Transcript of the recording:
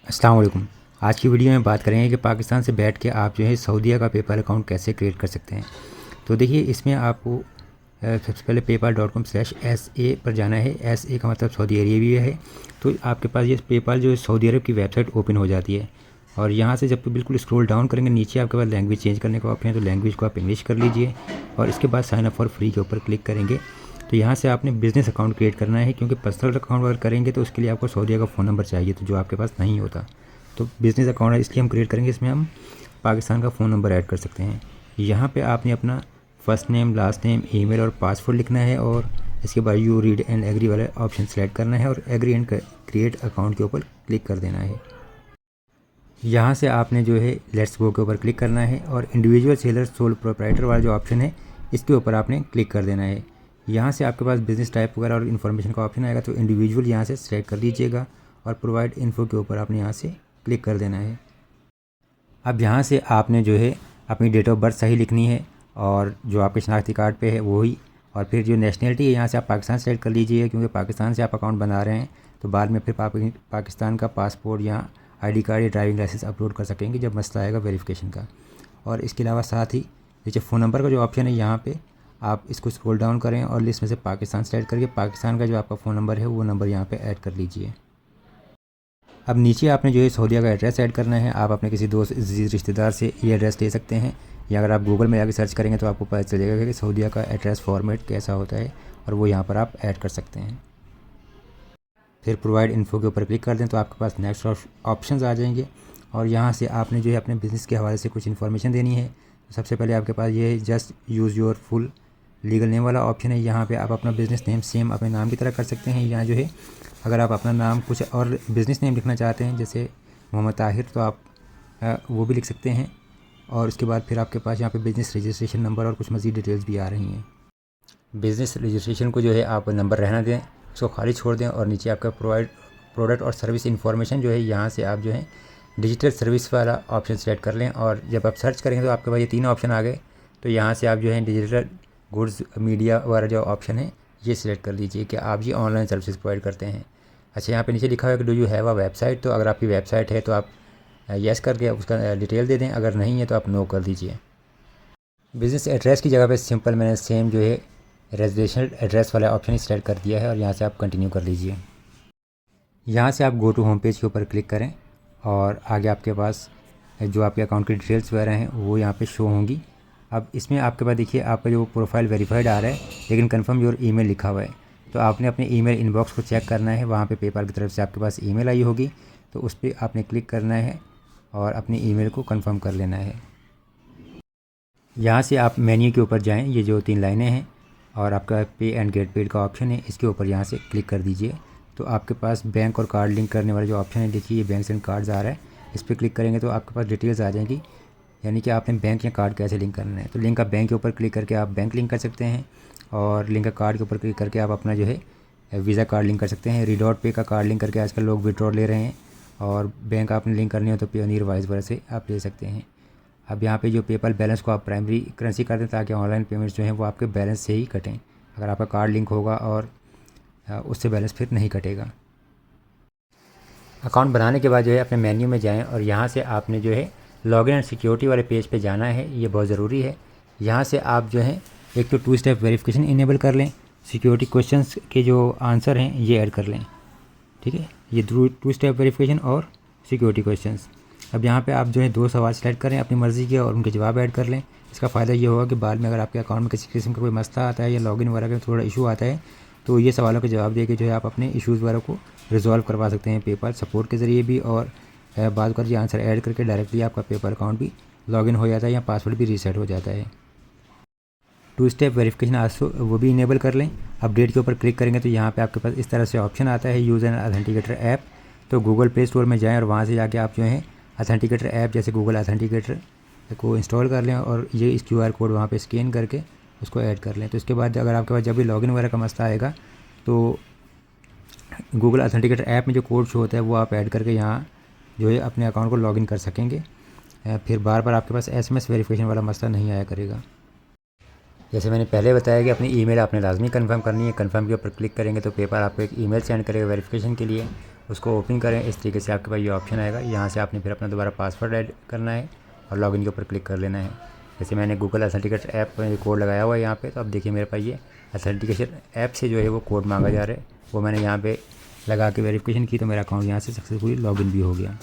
अस्सलाम वालेकुम। आज की वीडियो में बात करेंगे कि पाकिस्तान से बैठ के आप जो है सऊदीया का पेपाल अकाउंट कैसे क्रिएट कर सकते हैं। तो देखिए इसमें आपको सबसे पहले paypal.com/SA पर जाना है। SA का मतलब सऊदी अरेबिया है। तो आपके पास ये पेपाल जो है सऊदी अरब की वेबसाइट ओपन हो जाती है और यहाँ से जब बिल्कुल स्क्रॉल डाउन करेंगे नीचे आपके पास लैंग्वेज चेंज करने का ऑप्शन है। तो लैंग्वेज को आप इंग्लिश कर लीजिए और इसके बाद साइन अप फॉर फ्री के ऊपर क्लिक करेंगे। तो यहाँ से आपने बिज़नेस अकाउंट क्रिएट करना है, क्योंकि पर्सनल अकाउंट अगर करेंगे तो उसके लिए आपको सऊदीया का फ़ोन नंबर चाहिए, तो जो आपके पास नहीं होता। तो बिज़नेस अकाउंट है इसलिए हम क्रिएट करेंगे, इसमें हम पाकिस्तान का फ़ोन नंबर ऐड कर सकते हैं। यहाँ पे आपने अपना first name, last name, email और पासवर्ड लिखना है और इसके बाद यू रीड एंड एग्री वाला ऑप्शन सेलेक्ट करना है और एग्री एंड क्रिएट अकाउंट के ऊपर क्लिक कर देना है। यहाँ से आपने जो है लेट्स गो के ऊपर क्लिक करना है और इंडिविजुअल सेलर सोल प्रोप्राइटर वाला जो ऑप्शन है इसके ऊपर आपने क्लिक कर देना है। यहाँ से आपके पास बिज़नेस टाइप वगैरह और इन्फॉर्मेशन का ऑप्शन आएगा, तो इंडिविजुअल यहाँ से सेलेक्ट कर दीजिएगा और प्रोवाइड इन्फो के ऊपर आपने यहाँ से क्लिक कर देना है। अब यहाँ से आपने जो है अपनी डेट ऑफ बर्थ सही लिखनी है और जो आपके शनाख्ती कार्ड पे है वही, और फिर जो नेशनलिटी है यहाँ से आप पाकिस्तान सेलेक्ट कर लीजिए, क्योंकि पाकिस्तान से आप अकाउंट बना रहे हैं तो बाद में फिर पाकिस्तान का पासपोर्ट या ID कार्ड या ड्राइविंग लाइसेंस अपलोड कर सकेंगे जब मसला आएगा वेरिफिकेशन का। और इसके अलावा साथ ही नीचे फ़ोन नंबर का जो ऑप्शन है यहाँ पे आप इसको स्क्रॉल डाउन करें और लिस्ट में से पाकिस्तान सेलेक्ट करके पाकिस्तान का जो आपका फ़ोन नंबर है वो नंबर यहाँ पे ऐड कर लीजिए। अब नीचे आपने जो है सऊदीया का एड्रेस ऐड करना है। आप अपने किसी दोस्त रिश्तेदार से ये एड्रेस ले सकते हैं, या अगर आप गूगल में जाकर सर्च करेंगे तो आपको पता चलेगा कि सऊदीया का एड्रेस फॉर्मेट कैसा होता है और वो यहाँ पर आप ऐड कर सकते हैं। फिर प्रोवाइड इन्फो के ऊपर क्लिक कर दें तो आपके पास नेक्स्ट ऑप्शंस आ जाएंगे और यहाँ से आपने जो है अपने बिज़नेस के हवाले से कुछ इन्फॉर्मेशन देनी है। तो सबसे पहले आपके पास ये है just use your full legal name वाला ऑप्शन है। यहाँ पे आप अपना बिज़नेस नेम सेम अपने नाम की तरह कर सकते हैं। यहाँ जो है अगर आप अपना नाम कुछ और बिज़नेस नेम लिखना चाहते हैं जैसे मोहम्मद ताहिर, तो आप वो भी लिख सकते हैं। और उसके बाद फिर आपके पास यहाँ पे बिज़नेस रजिस्ट्रेशन नंबर और कुछ मज़ीद डिटेल्स भी आ रही हैं। बिज़नेस रजिस्ट्रेशन को जो है आप नंबर रहना दें, उसको खाली छोड़ दें और नीचे आपका प्रोडक्ट और सर्विस इन्फॉर्मेशन जो है यहाँ से आप जो है डिजिटल सर्विस वाला ऑप्शन सेलेक्ट कर लें। और जब आप सर्च करेंगे तो आपके पास ये 3 ऑप्शन आ गए, तो यहाँ से आप जो है डिजिटल गुड्स मीडिया वाला जो ऑप्शन है ये सिलेक्ट कर लीजिए कि आप ये ऑनलाइन सर्विसेज प्रोवाइड करते हैं। अच्छा, यहाँ पे नीचे लिखा हुआ है कि do you have a website, तो अगर आपकी वेबसाइट है तो आप येस करके उसका डिटेल दे दें, अगर नहीं है तो आप नो कर दीजिए। बिज़नेस एड्रेस की जगह पे सिंपल मैंने सेम जो है रेजिडेंशियल एड्रेस वाला ऑप्शन ही सिलेक्ट कर दिया है और यहाँ से आप कंटिन्यू कर लीजिए। यहाँ से आप गो टू होम पेज के ऊपर क्लिक करें और आगे आपके पास जो आपके अकाउंट की डिटेल्स वगैरह हैं वो यहाँ पे शो होंगी। अब इसमें आपके पास देखिए आपका जो प्रोफाइल वेरीफाइड आ रहा है, लेकिन कंफर्म योर ईमेल लिखा हुआ है। तो आपने अपने ईमेल इनबॉक्स को चेक करना है, वहाँ पे पेपाल की तरफ से आपके पास ईमेल आई होगी, तो उस पर आपने क्लिक करना है और अपनी ईमेल को कंफर्म कर लेना है। यहाँ से आप मेन्यू के ऊपर जाएँ, ये जो 3 लाइनें हैं और आपका पे एंड गेट पेड का ऑप्शन है, इसके ऊपर यहाँ से क्लिक कर दीजिए। तो आपके पास बैंक और कार्ड लिंक करने वाला जो ऑप्शन है, देखिए ये बैंक एंड कार्ड्स आ रहा है, इस पर क्लिक करेंगे तो आपके पास डिटेल्स आ जाएंगी, यानी कि आपने बैंक या कार्ड कैसे लिंक करना है। तो लिंक का बैंक के ऊपर क्लिक करके आप बैंक लिंक कर सकते हैं और लिंक का कार्ड के ऊपर क्लिक करके आप अपना जो है वीज़ा कार्ड लिंक कर सकते हैं। रिडॉट पे का कार्ड लिंक करके आजकल लोग विड्रॉ ले रहे हैं और बैंक आपने लिंक करनी हो तो पेयोनियर वाइज वगैरह से आप ले सकते हैं। अब यहाँ पे जो पेपाल बैलेंस को आप प्राइमरी करेंसी कर दें ताकि ऑनलाइन पेमेंट्स जो हैं वो आपके बैलेंस से ही कटें। अगर आपका कार्ड लिंक होगा और उससे बैलेंस फिर नहीं कटेगा। अकाउंट बनाने के बाद जो है अपने मेन्यू में जाएं और यहाँ से आपने जो है लॉगिन एंड सिक्योरिटी वाले पेज पे जाना है, ये बहुत ज़रूरी है। यहाँ से आप जो है एक तो 2 स्टेप वेरिफिकेशन इनेबल कर लें, सिक्योरिटी क्वेश्चंस के जो आंसर हैं ये ऐड कर लें, ठीक है। ये 2 स्टेप वेरिफिकेशन और सिक्योरिटी क्वेश्चंस। अब यहाँ पे आप जो है 2 सवाल सेलेक्ट करें अपनी मर्ज़ी के और उनके जवाब ऐड कर लें। इसका फ़ायदा ये होगा कि बाद में अगर आपके अकाउंट में किसी किस्म का कोई मसला आता है या लॉगिन वगैरह का थोड़ा इशू आता है तो ये सवालों के जवाब देके जो है आप अपने इश्यूज़ वगैरह को रिजॉल्व करवा सकते हैं पेपाल सपोर्ट के ज़रिए भी। और बाद कर ये आंसर ऐड करके डायरेक्टली आपका पेपाल अकाउंट भी लॉगिन हो जाता है या पासवर्ड भी रीसेट हो जाता है। 2 स्टेप वेरिफिकेशन आल्सो वो भी इनेबल कर लें। अपडेट के ऊपर क्लिक करेंगे तो यहाँ पे आपके पास इस तरह से ऑप्शन आता है यूज़ एन अथेंटिकेटर ऐप। तो गूगल प्ले स्टोर में जाएँ और वहाँ से जाके आप जो है अथेंटिकेटर ऐप जैसे गूगल अथेंटिकेटर को इंस्टॉल कर लें और ये इस QR कोड वहाँ पे स्कैन करके उसको ऐड कर लें। तो इसके बाद अगर आपके पास जब भी लॉगिन वगैरह का मसला आएगा तो गूगल अथेंटिकेटर ऐप में जो कोड शो होता है वो आप ऐड करके यहाँ जो है अपने अकाउंट को लॉगिन कर सकेंगे। फिर बार बार आपके पास SMS वेरिफिकेशन वाला मसला नहीं आया करेगा। जैसे मैंने पहले बताया कि अपनी ईमेल आपने लाजमी कंफर्म करनी है। कंफर्म के ऊपर क्लिक करेंगे तो पेपाल आपको एक ईमेल सेंड करेगा वेरिफिकेशन के लिए उसको ओपन करें। इस तरीके से आपके पास ये ऑप्शन आएगा। यहाँ से आपने फिर अपना दोबारा पासवर्ड ऐड करना है और लॉगिन के ऊपर क्लिक कर लेना है। जैसे मैंने गूगल अथेंटिकेट ऐप में कोड लगाया हुआ है यहाँ पे, तो अब देखिए मेरे पास ये अथेंटिकेशन ऐप से जो है वो कोड मांगा जा रहा है, वो मैंने यहाँ पे लगा के वेरिफिकेशन की, तो मेरा अकाउंट यहाँ से सक्सेसफुली लॉगिन भी हो गया।